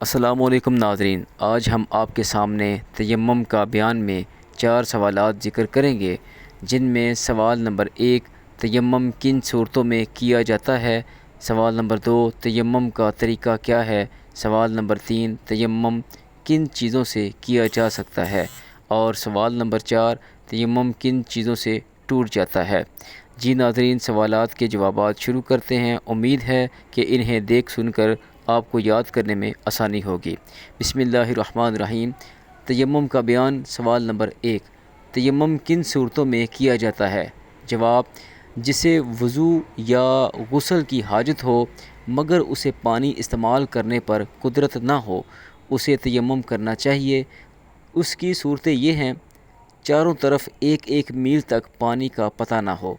السلام علیکم ناظرین، آج ہم آپ کے سامنے تیمم کا بیان میں 4 سوالات ذکر کریں گے، جن میں سوال نمبر 1 تیمم کن صورتوں میں کیا جاتا ہے، سوال نمبر 2 تیمم کا طریقہ کیا ہے، سوال نمبر 3 تیمم کن چیزوں سے کیا جا سکتا ہے، اور سوال نمبر 4 تیمم کن چیزوں سے ٹوٹ جاتا ہے۔ جی ناظرین، سوالات کے جوابات شروع کرتے ہیں۔ امید ہے کہ انہیں دیکھ سن کر آپ کو یاد کرنے میں آسانی ہوگی۔ بسم اللہ الرحمن الرحیم۔ تیمم کا بیان۔ سوال نمبر 1، تیمم کن صورتوں میں کیا جاتا ہے؟ جواب: جسے وضو یا غسل کی حاجت ہو مگر اسے پانی استعمال کرنے پر قدرت نہ ہو، اسے تیمم کرنا چاہیے۔ اس کی صورتیں یہ ہیں: چاروں طرف 1 میل تک پانی کا پتہ نہ ہو،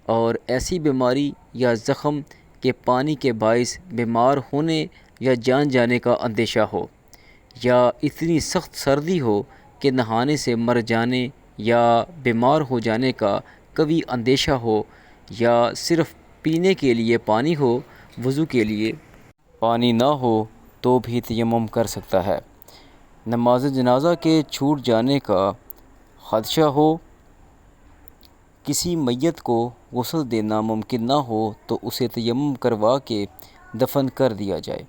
اور ایسی بیماری یا زخم کہ پانی کے باعث بیمار ہونے یا جان جانے کا اندیشہ ہو، یا اتنی سخت سردی ہو کہ نہانے سے مر جانے یا بیمار ہو جانے کا قوی اندیشہ ہو، یا صرف پینے کے لیے پانی ہو، وضو کے لیے پانی نہ ہو تو بھی تیمم کر سکتا ہے۔ نماز جنازہ کے چھوٹ جانے کا خدشہ ہو، کسی میت کو غسل دینا ممکن نہ ہو تو اسے تیمم کروا کے دفن کر دیا جائے۔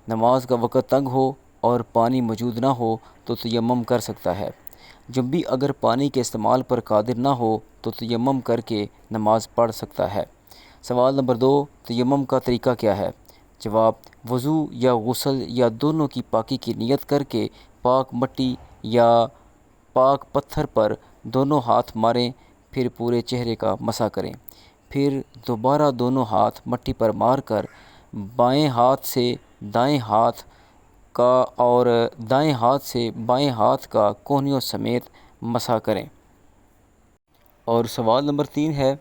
نماز کا وقت تنگ ہو اور پانی موجود نہ ہو تو تیمم کر سکتا ہے۔ جب بھی اگر پانی کے استعمال پر قادر نہ ہو تو تیمم کر کے نماز پڑھ سکتا ہے۔ سوال نمبر 2، تیمم کا طریقہ کیا ہے؟ جواب: وضو یا غسل یا دونوں کی پاکی کی نیت کر کے پاک مٹی یا پاک پتھر پر دونوں ہاتھ ماریں، پھر پورے چہرے کا مسح کریں، پھر دوبارہ دونوں ہاتھ مٹی پر مار کر بائیں ہاتھ سے دائیں ہاتھ کا اور دائیں ہاتھ سے بائیں ہاتھ کا کونیوں سمیت مسح کریں۔ اور سوال نمبر 3 ہے،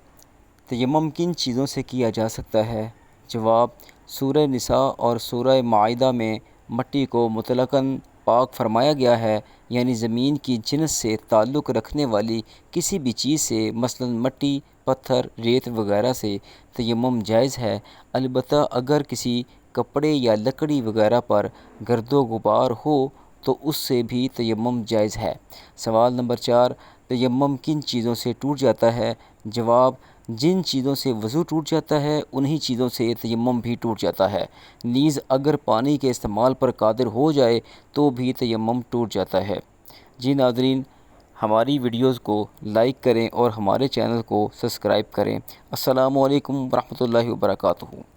تیمم کن چیزوں سے کیا جا سکتا ہے؟ جواب: سورہ نساء اور سورہ مائدہ میں مٹی کو مطلقاً پاک فرمایا گیا ہے، یعنی زمین کی جنس سے تعلق رکھنے والی کسی بھی چیز سے، مثلاً مٹی، پتھر، ریت وغیرہ سے تیمم جائز ہے، البتہ اگر کسی کپڑے یا لکڑی وغیرہ پر گرد و غبار ہو تو اس سے بھی تیمم جائز ہے۔ سوال نمبر 4، تیمم کن چیزوں سے ٹوٹ جاتا ہے؟ جواب: جن چیزوں سے وضو ٹوٹ جاتا ہے انہی چیزوں سے تیمم بھی ٹوٹ جاتا ہے، نیز اگر پانی کے استعمال پر قادر ہو جائے تو بھی تیمم ٹوٹ جاتا ہے۔ جی ناظرین، ہماری ویڈیوز کو لائک کریں اور ہمارے چینل کو سبسکرائب کریں۔ السلام علیکم ورحمۃ اللہ وبرکاتہ۔